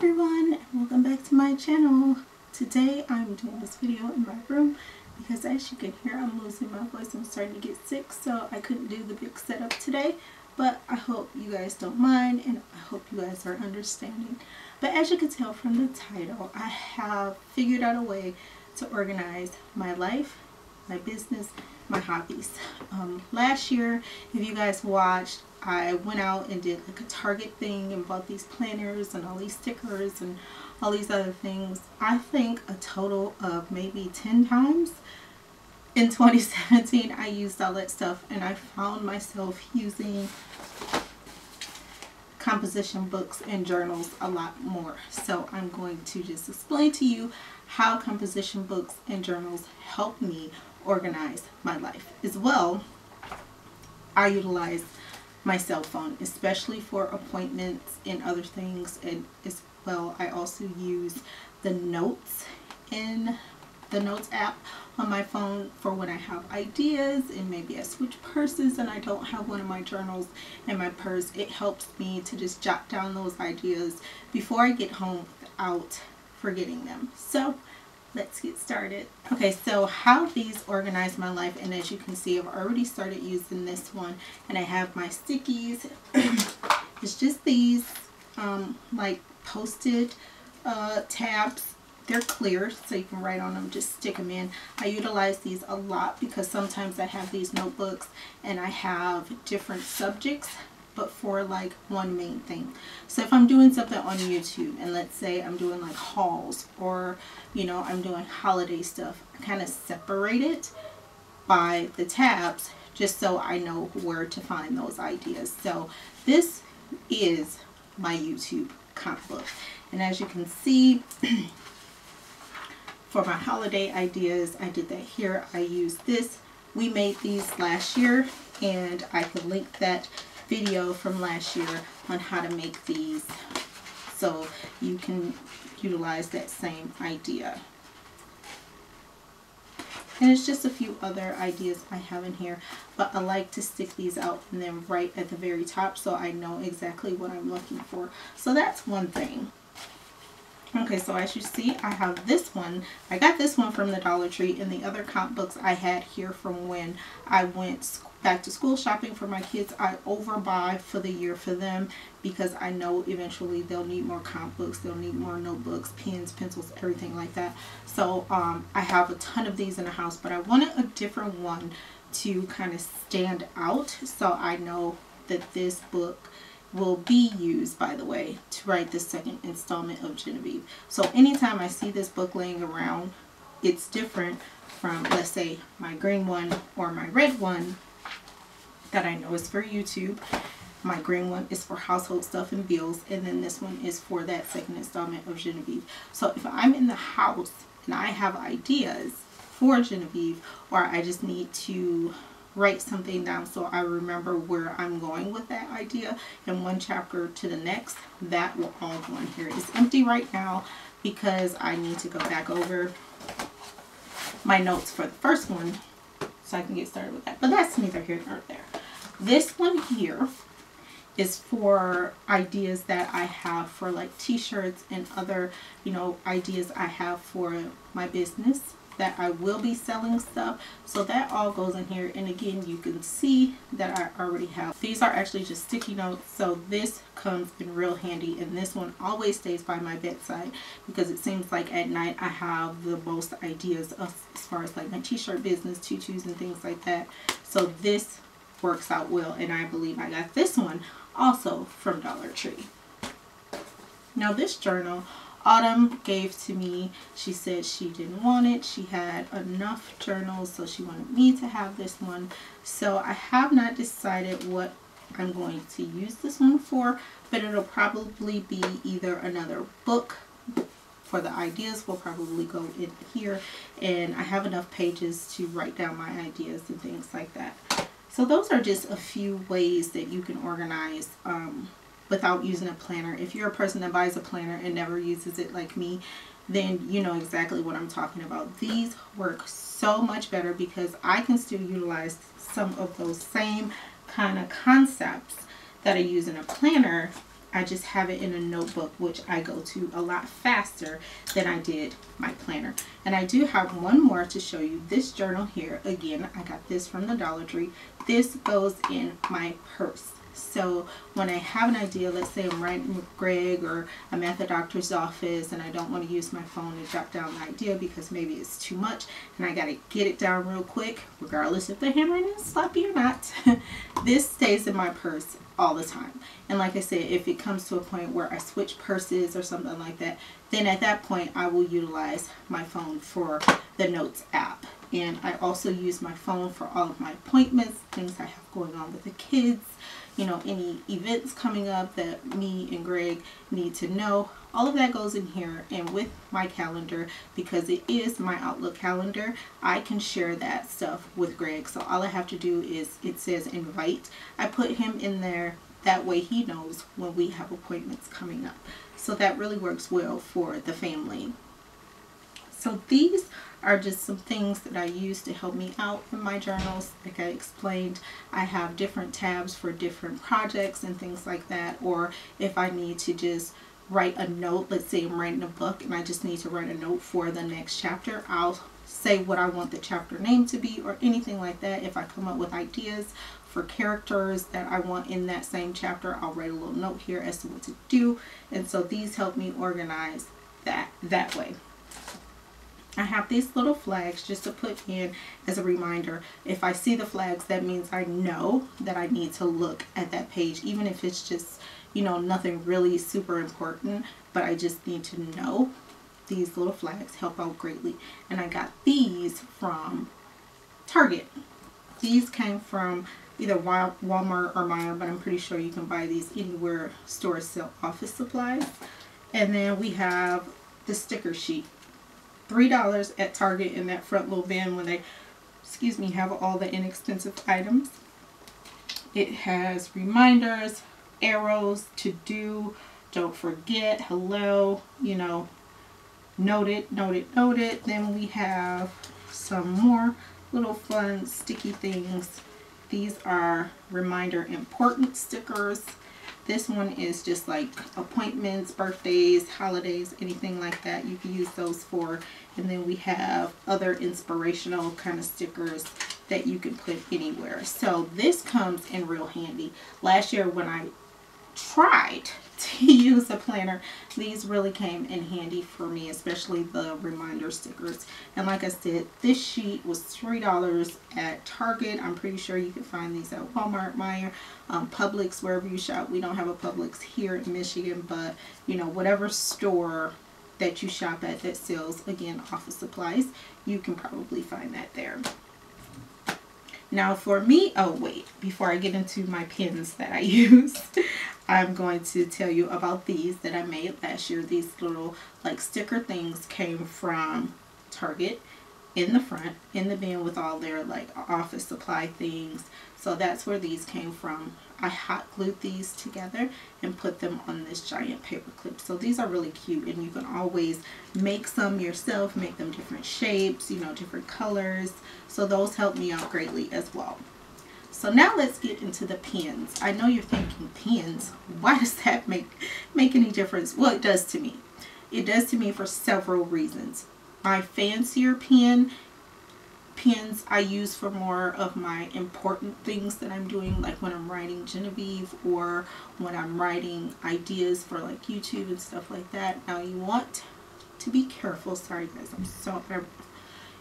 everyone, and welcome back to my channel. Today I'm doing this video in my room because, as you can hear, I'm losing my voice. I'm starting to get sick, so I couldn't do the big setup today, but I hope you guys don't mind and I hope you guys are understanding. But as you can tell from the title, I have figured out a way to organize my life, my business, my hobbies. Last year, if you guys watched, I went out and did like a Target thing and bought these planners and all these stickers and all these other things. I think a total of maybe 10 times in 2017 I used all that stuff, and I found myself using composition books and journals a lot more. So I'm going to just explain to you how composition books and journals help me organize my life. As well, I utilize my cell phone, especially for appointments and other things, and as well I also use the notes in the notes app on my phone for when I have ideas and maybe I switch purses and I don't have one of my journals in my purse. It helps me to just jot down those ideas before I get home without forgetting them. So let's get started. Okay, so how these organize my life, and as you can see, I've already started using this one, and I have my stickies. It's just these like post-it tabs. They're clear, so you can write on them, just stick them in. I utilize these a lot because sometimes I have these notebooks and I have different subjects, but for like one main thing. So if I'm doing something on YouTube, and let's say I'm doing like hauls, or you know, I'm doing holiday stuff, I kind of separate it by the tabs just so I know where to find those ideas. So this is my YouTube comp book, and as you can see, for my holiday ideas, I did that here. I used this. We made these last year, and I can link that video from last year on how to make these so you can utilize that same idea. And it's just a few other ideas I have in here, but I like to stick these out and then right at the very top so I know exactly what I'm looking for. So that's one thing. Okay, so as you see, I have this one. I got this one from the Dollar Tree, and the other comp books I had here from when I went back to school shopping for my kids. I overbuy for the year for them because I know eventually they'll need more comp books, they'll need more notebooks, pens, pencils, everything like that. So I have a ton of these in the house, but I wanted a different one to kind of stand out, so I know that this book will be used, by the way, to write the second installment of Genevieve. So anytime I see this book laying around, it's different from, let's say, my green one or my red one that I know is for YouTube. My green one is for household stuff and bills, and then this one is for that second installment of Genevieve. So if I'm in the house and I have ideas for Genevieve, or I just need to write something down so I remember where I'm going with that idea in one chapter to the next, that will all go in here. It's empty right now because I need to go back over my notes for the first one so I can get started with that, but that's neither here nor there. This one here is for ideas that I have for like t-shirts and other, you know, ideas I have for my business that I will be selling stuff. So that all goes in here, and again, you can see that I already have. These are actually just sticky notes, so this comes in real handy, and this one always stays by my bedside because it seems like at night I have the most ideas of, as far as like my t-shirt business, tutus and things like that. So this works out well, and I believe I got this one also from Dollar Tree. Now this journal, Autumn gave to me. She said she didn't want it. She had enough journals, so she wanted me to have this one. So I have not decided what I'm going to use this one for, but it'll probably be either another book. For the ideas will probably go in here, and I have enough pages to write down my ideas and things like that. So those are just a few ways that you can organize without using a planner. If you're a person that buys a planner and never uses it like me, then you know exactly what I'm talking about. These work so much better because I can still utilize some of those same kind of concepts that I use in a planner I just have it in a notebook, which I go to a lot faster than I did my planner. And I do have one more to show you. This journal here, again, I got this from the Dollar Tree. This goes in my purse. So when I have an idea, let's say I'm writing with Greg or I'm at the doctor's office and I don't want to use my phone to jot down the idea because maybe it's too much and I got to get it down real quick, regardless if the handwriting is sloppy or not. This stays in my purse all the time. And like I said, if it comes to a point where I switch purses or something like that, then at that point I will utilize my phone for the Notes app. And I also use my phone for all of my appointments, things I have going on with the kids, you know, any events coming up that me and Greg need to know. All of that goes in here, and with my calendar, because it is my Outlook calendar, I can share that stuff with Greg. So all I have to do is, it says invite, I put him in there. That way he knows when we have appointments coming up. So that really works well for the family. So these are just some things that I use to help me out in my journals. Like I explained, I have different tabs for different projects and things like that. Or if I need to just write a note, let's say I'm writing a book and I just need to write a note for the next chapter, I'll say what I want the chapter name to be or anything like that. If I come up with ideas for characters that I want in that same chapter, I'll write a little note here as to what to do. And so these help me organize that way. I have these little flags just to put in as a reminder. If I see the flags, that means I know that I need to look at that page, even if it's just, you know, nothing really super important, but I just need to know. These little flags help out greatly. And I got these from Target. These came from either Walmart or Meijer, but I'm pretty sure you can buy these anywhere stores sell office supplies. And then we have the sticker sheet. $3 at Target in that front little bin when they, excuse me, have all the inexpensive items. It has reminders, arrows, to do, don't forget, hello, you know, noted, noted, noted. Then we have some more little fun sticky things. These are reminder important stickers. This one is just like appointments, birthdays, holidays, anything like that. You can use those for. And then we have other inspirational kind of stickers that you can put anywhere. So this comes in real handy. Last year when I tried to use a planner, these really came in handy for me, especially the reminder stickers. And like I said, this sheet was $3 at Target. I'm pretty sure you can find these at Walmart, Meijer, Publix, wherever you shop. We don't have a Publix here in Michigan, but you know, whatever store that you shop at that sells, again, office supplies, you can probably find that there. Now for me, oh wait, before I get into my pens that I use, I'm going to tell you about these that I made last year. These little like sticker things came from Target, in the front, in the bin with all their like office supply things. So that's where these came from. I hot glued these together and put them on this giant paper clip. So these are really cute, and you can always make some yourself, make them different shapes, you know, different colors. So those help me out greatly as well. So now let's get into the pens. I know you're thinking, pens, why does that make any difference? Well, it does to me. It does to me for several reasons. My fancier pens I use for more of my important things that I'm doing, like when I'm writing Genevieve or when I'm writing ideas for like YouTube and stuff like that. Now you want to be careful. Sorry guys, I'm so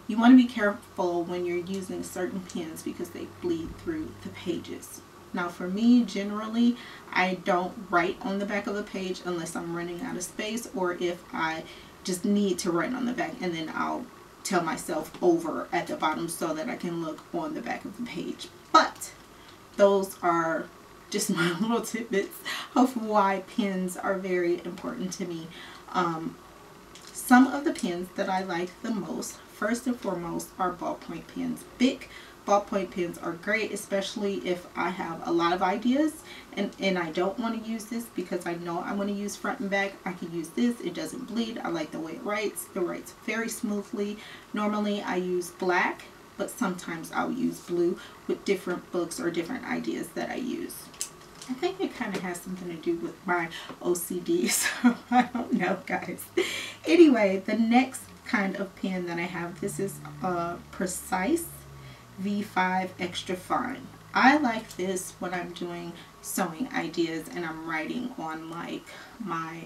you want to be careful when you're using certain pens because they bleed through the pages. Now for me, generally, I don't write on the back of a page unless I'm running out of space, or if I just need to write on the back, and then I'll tell myself over at the bottom so that I can look on the back of the page. But those are just my little tidbits of why pens are very important to me. Some of the pens that I like the most, first and foremost, are ballpoint pens. Big ballpoint pens are great, especially if I have a lot of ideas and I don't want to use this because I know I want to use front and back. I can use this. It doesn't bleed. I like the way it writes. It writes very smoothly. Normally I use black, but sometimes I'll use blue with different books or different ideas that I use. I think it kind of has something to do with my OCD, so I don't know, guys. Anyway, the next kind of pen that I have, this is a Precise V5 Extra Fine. I like this when I'm doing sewing ideas and I'm writing on like my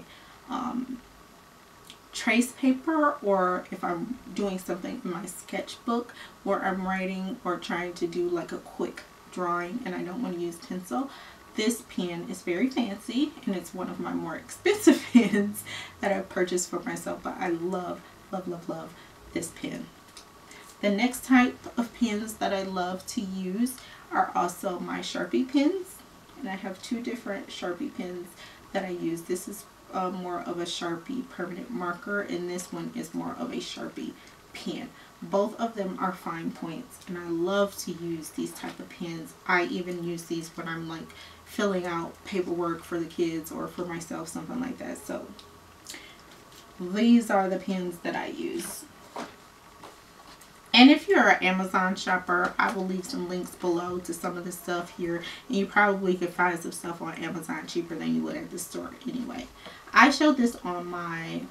trace paper, or if I'm doing something in my sketchbook where I'm writing or trying to do like a quick drawing and I don't want to use pencil. This pen is very fancy and it's one of my more expensive pens that I've purchased for myself, but I love, love, love, love this pen. The next type of pens that I love to use are also my Sharpie pens, and I have two different Sharpie pens that I use. This is more of a Sharpie permanent marker, and this one is more of a Sharpie pen. Both of them are fine points, and I love to use these type of pens. I even use these when I'm like filling out paperwork for the kids or for myself, something like that. So these are the pens that I use. And if you're an Amazon shopper, I will leave some links below to some of the stuff here. And you probably could find some stuff on Amazon cheaper than you would at the store anyway. I showed this on my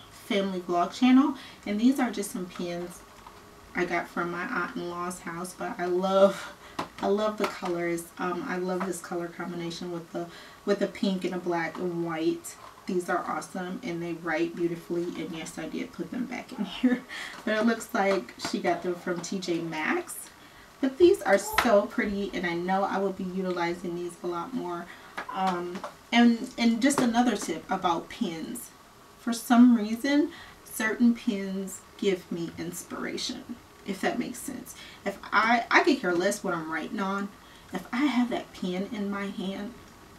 family vlog channel. And these are just some pens I got from my aunt-in-law's house. But I love the colors. I love this color combination with the pink and a black and white. These are awesome and they write beautifully, and yes, I did put them back in here, but it looks like she got them from TJ Maxx. But these are so pretty, and I know I will be utilizing these a lot more. And just another tip about pens, for some reason certain pens give me inspiration, if that makes sense. If I could care less what I'm writing on. If I have that pen in my hand,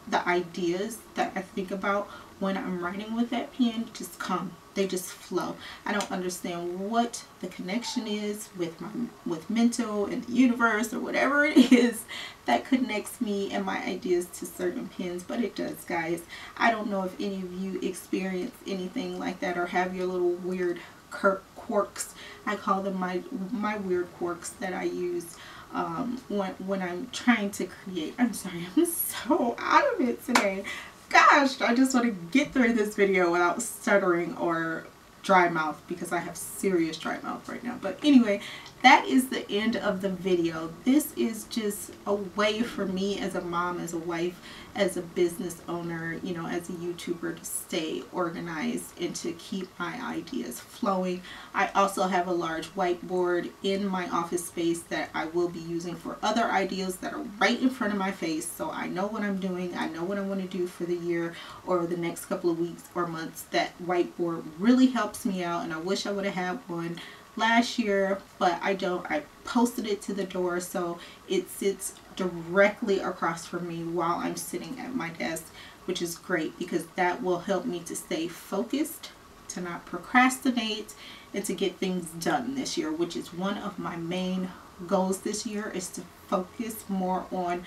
the ideas that I think about when I'm writing with that pen just come. They just flow. I don't understand what the connection is with mental and the universe or whatever it is that connects me and my ideas to certain pens, but it does, guys. I don't know if any of you experience anything like that or have your little weird quirks. I call them my weird quirks that I use when I'm trying to create. I'm sorry, I'm so out of it today. Gosh, I just want to get through this video without stuttering or dry mouth, because I have serious dry mouth right now. But anyway, that is the end of the video. This is just a way for me as a mom, as a wife, as a business owner, you know, as a YouTuber, to stay organized and to keep my ideas flowing. I also have a large whiteboard in my office space that I will be using for other ideas that are right in front of my face, so I know what I'm doing. I know what I want to do for the year or the next couple of weeks or months. That whiteboard really helps me out, and I wish I would have had one last year, but I don't. I posted it to the door, so it sits directly across from me while I'm sitting at my desk, which is great because that will help me to stay focused, to not procrastinate, and to get things done this year, which is one of my main goals this year, is to focus more on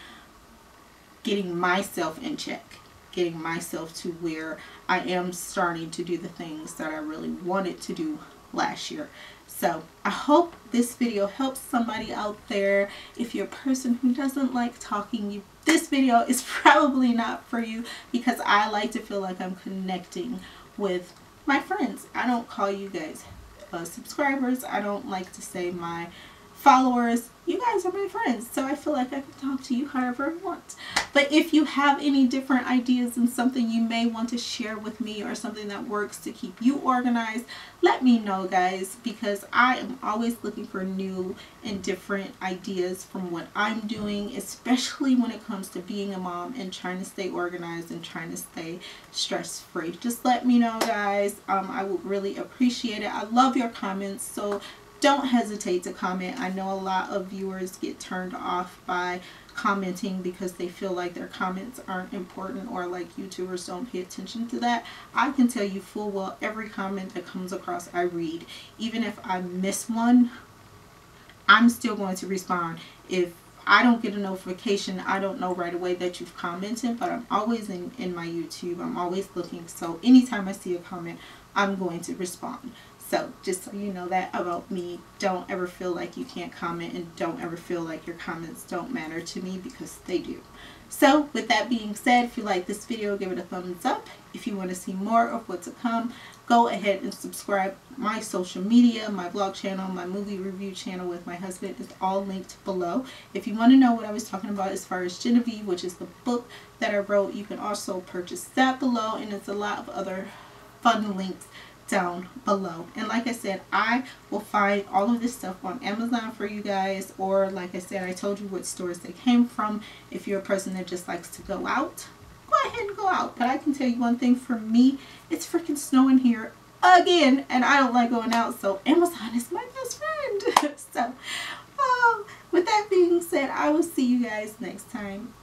getting myself in check, getting myself to where I am starting to do the things that I really wanted to do last year. So I hope this video helps somebody out there. If you're a person who doesn't like talking, this video is probably not for you, because I like to feel like I'm connecting with my friends. I don't call you guys subscribers. I don't like to say my followers. You guys are my friends, so I feel like I can talk to you however I want. But if you have any different ideas and something you may want to share with me, or something that works to keep you organized, let me know, guys, because I am always looking for new and different ideas from what I'm doing, especially when it comes to being a mom and trying to stay organized and trying to stay stress-free. Just let me know, guys. I would really appreciate it. I love your comments, so don't hesitate to comment. I know a lot of viewers get turned off by commenting because they feel like their comments aren't important, or like YouTubers don't pay attention to that. I can tell you full well, every comment that comes across I read. Even if I miss one, I'm still going to respond. If I don't get a notification, I don't know right away that you've commented, but I'm always in my YouTube. I'm always looking, so anytime I see a comment, I'm going to respond. So just so you know that about me, don't ever feel like you can't comment, and don't ever feel like your comments don't matter to me, because they do. So with that being said, if you like this video, give it a thumbs up. If you want to see more of what's to come, go ahead and subscribe. My social media, my vlog channel, my movie review channel with my husband is all linked below. If you want to know what I was talking about as far as Genevieve, which is the book that I wrote, you can also purchase that below, and it's a lot of other fun links down below. And like I said, I will find all of this stuff on Amazon for you guys, or like I said, I told you what stores they came from. If you're a person that just likes to go out, go ahead and go out. But I can tell you one thing, for me, it's freaking snowing here again, and I don't like going out, so Amazon is my best friend. So with that being said, I will see you guys next time.